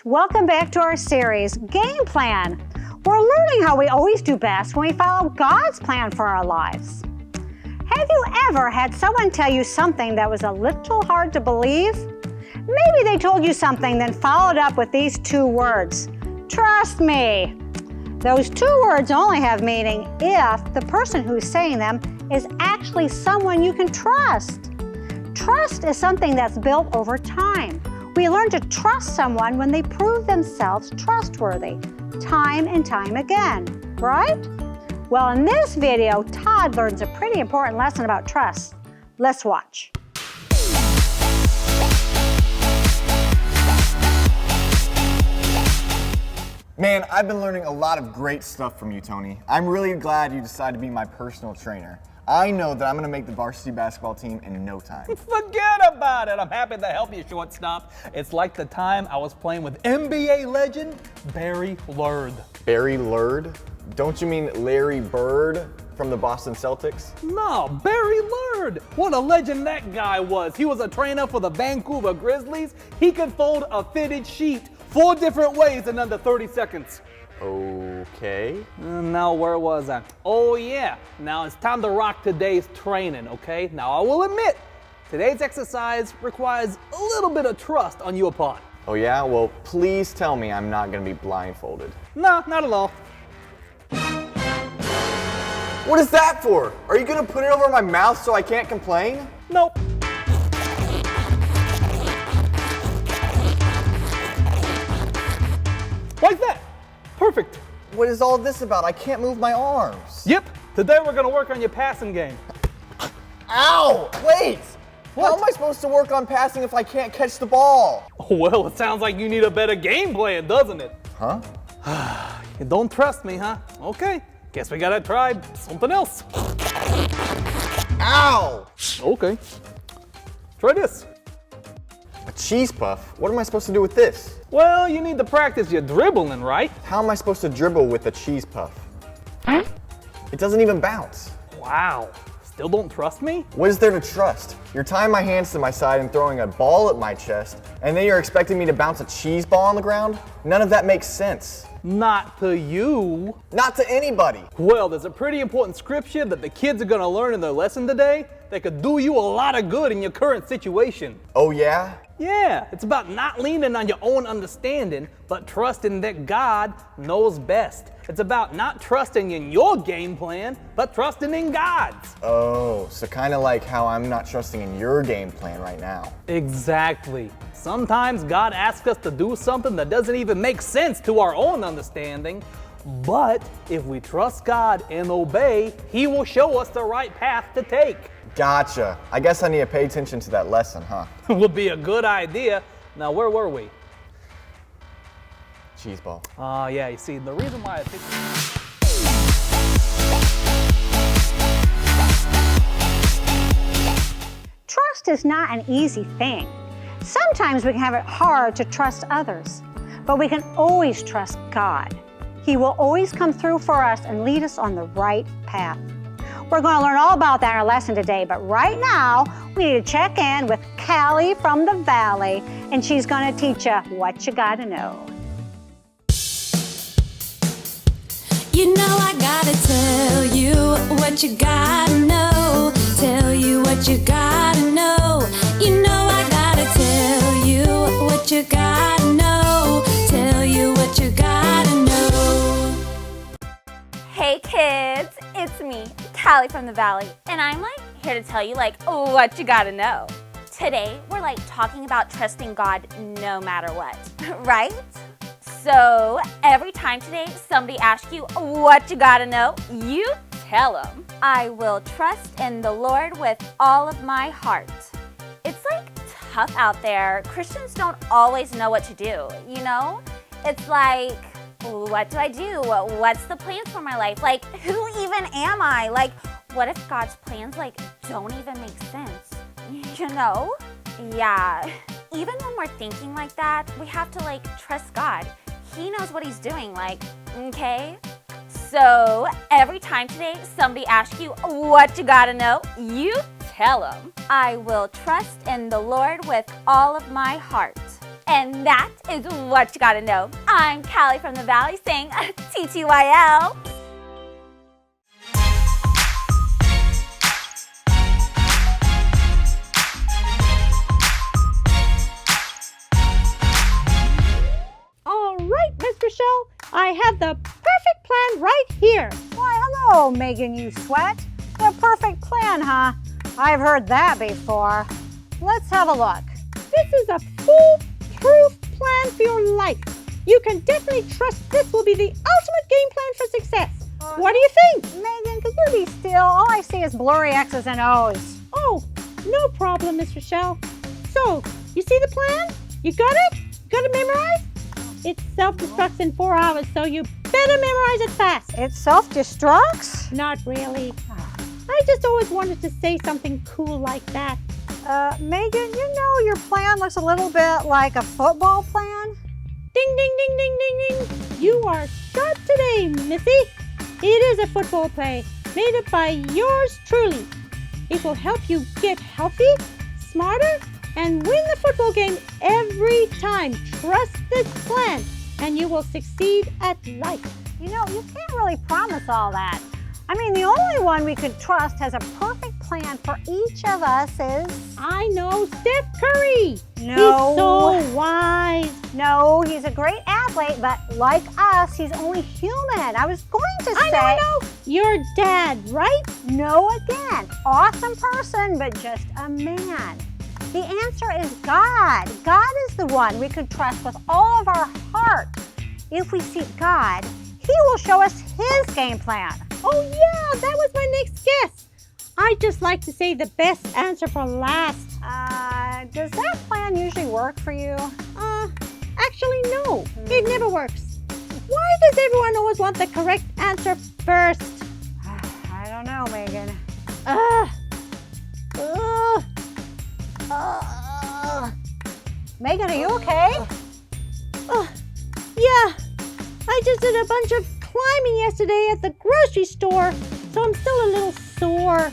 kids, welcome back to our series, Game Plan. We're learning how we always do best when we follow God's plan for our lives. Have you ever had someone tell you something that was a little hard to believe? Maybe they told you something, then followed up with these two words, trust me. Those two words only have meaning if the person who's saying them is actually someone you can trust. Trust is something that's built over time. We learn to trust someone when they prove themselves trustworthy, time and time again, right? Well, in this video, Todd learns a pretty important lesson about trust. Let's watch. Man, I've been learning a lot of great stuff from you, Tony. I'm really glad you decided to be my personal trainer. I know that I'm going to make the varsity basketball team in no time. Forget about it. I'm happy to help you, shortstop. It's like the time I was playing with NBA legend Barry Lurd. Barry Lurd? Don't you mean Larry Bird from the Boston Celtics? No, Barry Lurd. What a legend that guy was. He was a trainer for the Vancouver Grizzlies. He could fold a fitted sheet 4 different ways in under 30 seconds. Okay. Now, where was I? Oh, yeah. Now it's time to rock today's training, okay? Now, I will admit, today's exercise requires a little bit of trust on your part. Oh, yeah? Well, please tell me I'm not going to be blindfolded. No, not at all. What is that for? Are you going to put it over my mouth so I can't complain? Nope. Like that. Perfect. What is all this about? I can't move my arms. Yep. Today we're going to work on your passing game. Ow! Wait! What? How am I supposed to work on passing if I can't catch the ball? Oh, well, it sounds like you need a better game plan, doesn't it? Huh? You don't trust me, huh? Okay. Guess we got to try something else. Ow! Okay. Try this. A cheese puff? What am I supposed to do with this? Well, you need to practice your dribbling, right? How am I supposed to dribble with a cheese puff? It doesn't even bounce. Wow. Still don't trust me? What is there to trust? You're tying my hands to my side and throwing a ball at my chest, and then you're expecting me to bounce a cheese ball on the ground? None of that makes sense. Not to you. Not to anybody. Well, there's a pretty important scripture that the kids are going to learn in their lesson today that could do you a lot of good in your current situation. Oh yeah? Yeah, it's about not leaning on your own understanding, but trusting that God knows best. It's about not trusting in your game plan, but trusting in God's. Oh, so kind of like how I'm not trusting in your game plan right now. Exactly. Sometimes God asks us to do something that doesn't even make sense to our own understanding, but if we trust God and obey, He will show us the right path to take. Gotcha. I guess I need to pay attention to that lesson, huh? Would be a good idea. Now, where were we? Cheese ball. Yeah, you see, the reason why I think... Trust is not an easy thing. Sometimes we can have it hard to trust others, but we can always trust God. He will always come through for us and lead us on the right path. We're going to learn all about that in our lesson today, but right now, we need to check in with Callie from the Valley, and she's going to teach you what you got to know. You know I gotta tell you what you gotta know. Tell you what you gotta know. You know I gotta tell you what you gotta know. Tell you what you gotta know. Hey kids, it's me, Callie from the Valley, and I'm here to tell you what you gotta know. Today we're talking about trusting God no matter what, right? So every time today somebody asks you what you gotta know, you tell them, I will trust in the Lord with all of my heart. It's tough out there. Christians don't always know what to do, you know? It's what do I do? What's the plans for my life? Who even am I? What if God's plans don't even make sense? You know? Yeah. Even when we're thinking like that, we have to trust God. He knows what He's doing, okay? So every time today somebody asks you what you gotta know, you tell them, I will trust in the Lord with all of my heart. And that is what you gotta know. I'm Callie from the Valley saying TTYL. All right, Miss Rochelle, I have the perfect plan right here. Why, hello, Megan, you sweat. The perfect plan, huh? I've heard that before. Let's have a look. This is a foolproof plan for your life. You can definitely trust this will be the ultimate game plan for success. What do you think? Megan, could you be still? All I see is blurry X's and O's. Oh, no problem, Miss Rochelle. So, you see the plan? You got it? Got it memorized? It self-destructs in 4 hours, so you better memorize it fast. It self-destructs? Not really. I just always wanted to say something cool like that. Megan, you know your plan looks a little bit like a football plan. Ding, ding, ding, ding, ding, ding. You are sharp today, Missy. It is a football play made up by yours truly. It will help you get healthy, smarter, and win the football game every time. Trust this plan, and you will succeed at life. You know, you can't really promise all that. I mean, the only one we could trust has a perfect plan for each of us is... I know Steph Curry. No. He's so wise. No, he's a great athlete, but like us, he's only human. I was going to say... I know. Your dad, right? No again. Awesome person, but just a man. The answer is God. God is the one we could trust with all of our heart. If we seek God, He will show us His game plan. Oh yeah, that was my next guess. I just like to say the best answer for last. Does that plan usually work for you? Actually no, it never works. Why does everyone always want the correct answer first? I don't know, Megan. Megan, are you okay? Yeah, I just did a bunch of climbing yesterday at the grocery store, so I'm still a little sore.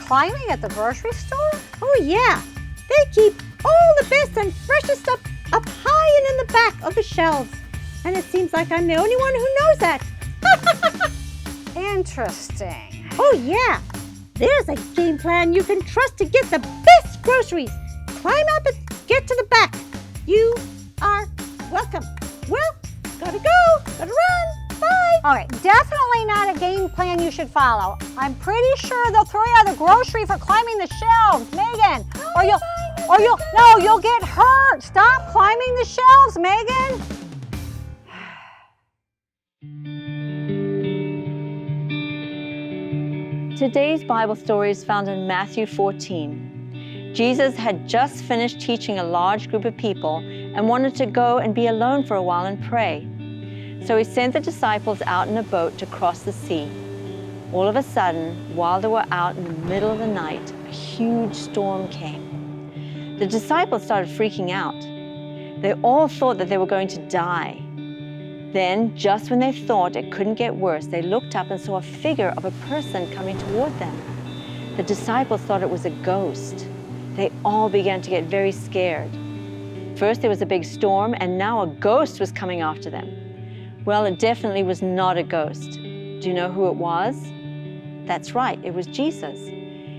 Climbing at the grocery store? Oh yeah, they keep all the best and freshest stuff up high and in the back of the shelves. And it seems like I'm the only one who knows that. Interesting. Oh yeah, there's a game plan you can trust to get the best groceries. Climb up and get to the back. You are welcome. Well, gotta go, gotta run, bye. All right, definitely not a game plan you should follow. I'm pretty sure they'll throw you out of the grocery for climbing the shelves, Megan. You'll get hurt. Stop climbing the shelves, Megan. Today's Bible story is found in Matthew 14. Jesus had just finished teaching a large group of people and wanted to go and be alone for a while and pray. So he sent the disciples out in a boat to cross the sea. All of a sudden, while they were out in the middle of the night, a huge storm came. The disciples started freaking out. They all thought that they were going to die. Then, just when they thought it couldn't get worse, they looked up and saw a figure of a person coming toward them. The disciples thought it was a ghost. They all began to get very scared. First there was a big storm, and now a ghost was coming after them. Well, it definitely was not a ghost. Do you know who it was? That's right, it was Jesus.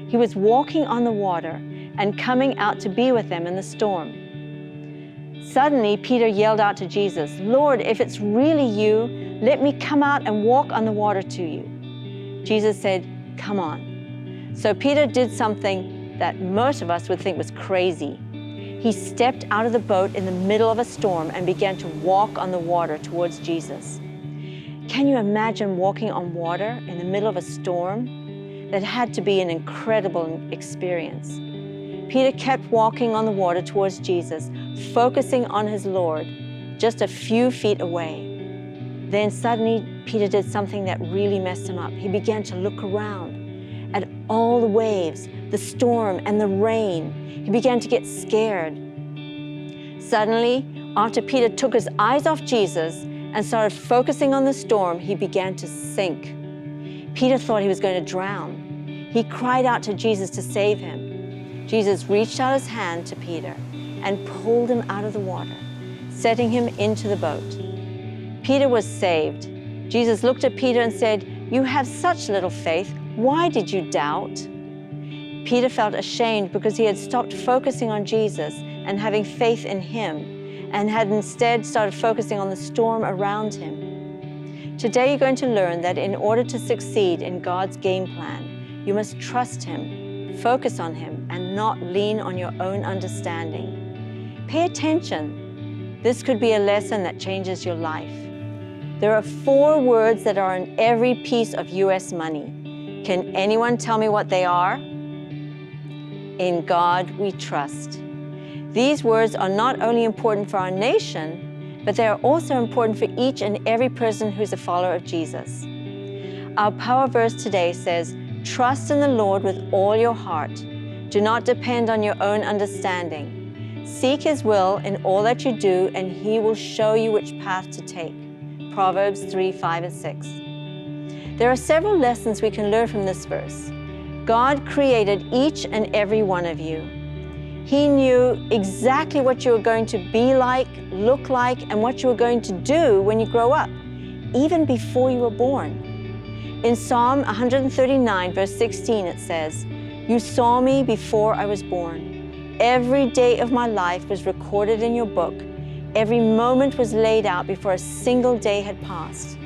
He was walking on the water and coming out to be with them in the storm. Suddenly, Peter yelled out to Jesus, "Lord, if it's really you, let me come out and walk on the water to you." Jesus said, "Come on." So Peter did something that most of us would think was crazy. He stepped out of the boat in the middle of a storm and began to walk on the water towards Jesus. Can you imagine walking on water in the middle of a storm? That had to be an incredible experience. Peter kept walking on the water towards Jesus, focusing on his Lord, just a few feet away. Then suddenly, Peter did something that really messed him up. He began to look around at all the waves, the storm, and the rain. He began to get scared. Suddenly, after Peter took his eyes off Jesus and started focusing on the storm, he began to sink. Peter thought he was going to drown. He cried out to Jesus to save him. Jesus reached out his hand to Peter and pulled him out of the water, setting him into the boat. Peter was saved. Jesus looked at Peter and said, "You have such little faith. Why did you doubt?" Peter felt ashamed because he had stopped focusing on Jesus and having faith in him, and had instead started focusing on the storm around him. Today you're going to learn that in order to succeed in God's game plan, you must trust him, focus on him, and not lean on your own understanding. Pay attention. This could be a lesson that changes your life. There are 4 words that are on every piece of US money. Can anyone tell me what they are? In God we trust. These words are not only important for our nation, but they are also important for each and every person who's a follower of Jesus. Our power verse today says, "Trust in the Lord with all your heart. Do not depend on your own understanding. Seek His will in all that you do, and He will show you which path to take." Proverbs 3, 5, and 6. There are several lessons we can learn from this verse. God created each and every one of you. He knew exactly what you were going to be like, look like, and what you were going to do when you grow up, even before you were born. In Psalm 139, verse 16, it says, "You saw me before I was born. Every day of my life was recorded in your book. Every moment was laid out before a single day had passed."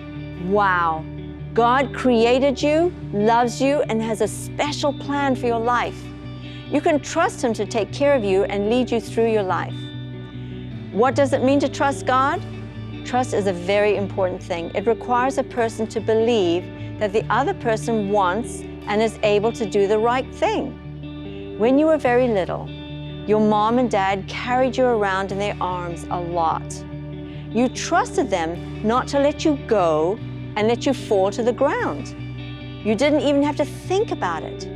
Wow! God created you, loves you, and has a special plan for your life. You can trust Him to take care of you and lead you through your life. What does it mean to trust God? Trust is a very important thing. It requires a person to believe that the other person wants and is able to do the right thing. When you were very little, your mom and dad carried you around in their arms a lot. You trusted them not to let you go and let you fall to the ground. You didn't even have to think about it.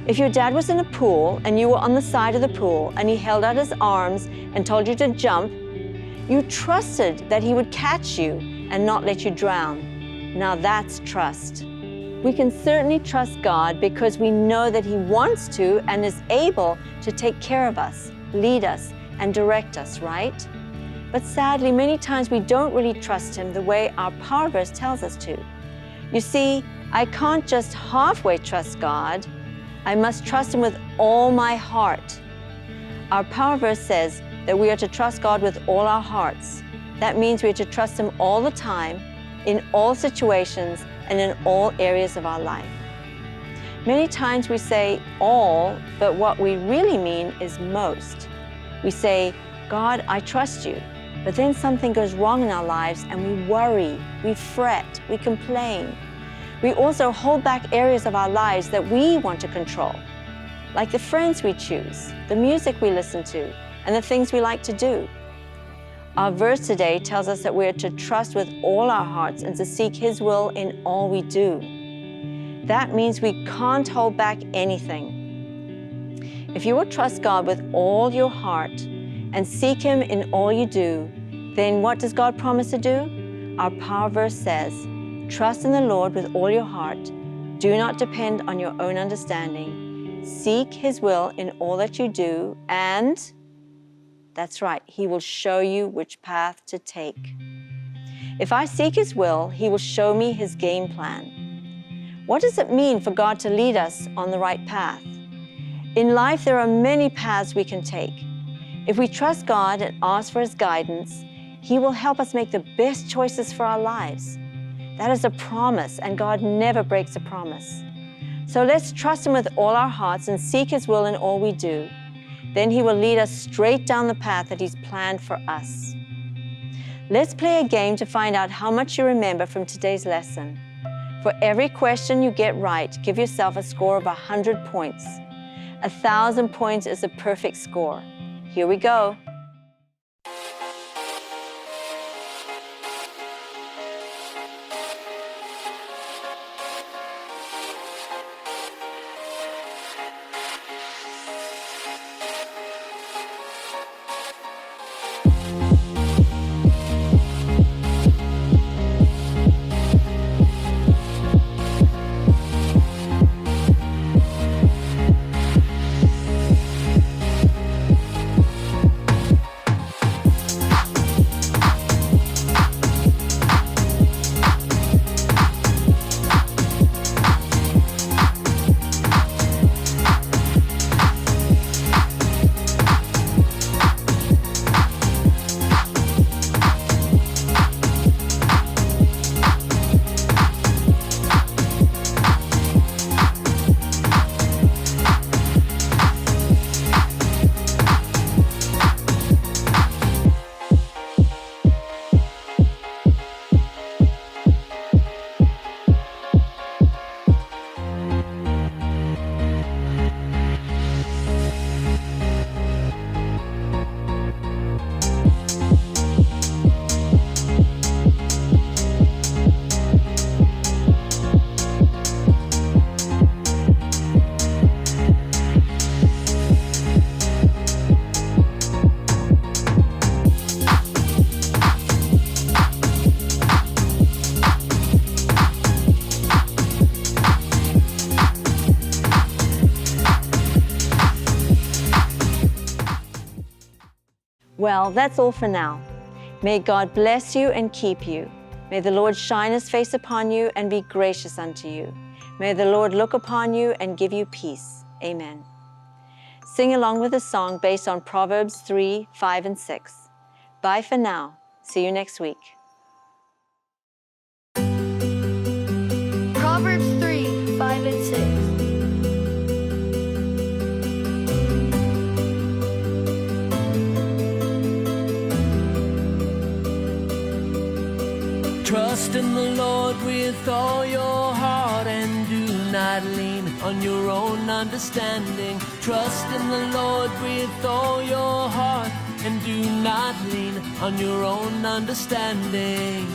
If your dad was in a pool and you were on the side of the pool and he held out his arms and told you to jump, you trusted that he would catch you and not let you drown. Now that's trust. We can certainly trust God because we know that He wants to and is able to take care of us, lead us, and direct us, right? But sadly, many times we don't really trust Him the way our power verse tells us to. You see, I can't just halfway trust God. I must trust Him with all my heart. Our power verse says that we are to trust God with all our hearts. That means we are to trust Him all the time, in all situations, and in all areas of our life. Many times we say all, but what we really mean is most. We say, "God, I trust you," but then something goes wrong in our lives and we worry, we fret, we complain. We also hold back areas of our lives that we want to control, like the friends we choose, the music we listen to, and the things we like to do. Our verse today tells us that we are to trust with all our hearts and to seek His will in all we do. That means we can't hold back anything. If you will trust God with all your heart and seek Him in all you do, then what does God promise to do? Our power verse says, "Trust in the Lord with all your heart. Do not depend on your own understanding. Seek His will in all that you do, and..." That's right, He will show you which path to take. If I seek His will, He will show me His game plan. What does it mean for God to lead us on the right path? In life, there are many paths we can take. If we trust God and ask for His guidance, He will help us make the best choices for our lives. That is a promise, and God never breaks a promise. So let's trust Him with all our hearts and seek His will in all we do. Then He will lead us straight down the path that He's planned for us. Let's play a game to find out how much you remember from today's lesson. For every question you get right, give yourself a score of 100 points. 1,000 points is a perfect score. Here we go. Well, that's all for now. May God bless you and keep you. May the Lord shine his face upon you and be gracious unto you. May the Lord look upon you and give you peace. Amen. Sing along with a song based on Proverbs 3, 5, and 6. Bye for now. See you next week. Proverbs 3, 5, and 6. Trust in the Lord with all your heart and do not lean on your own understanding. Trust in the Lord with all your heart and do not lean on your own understanding.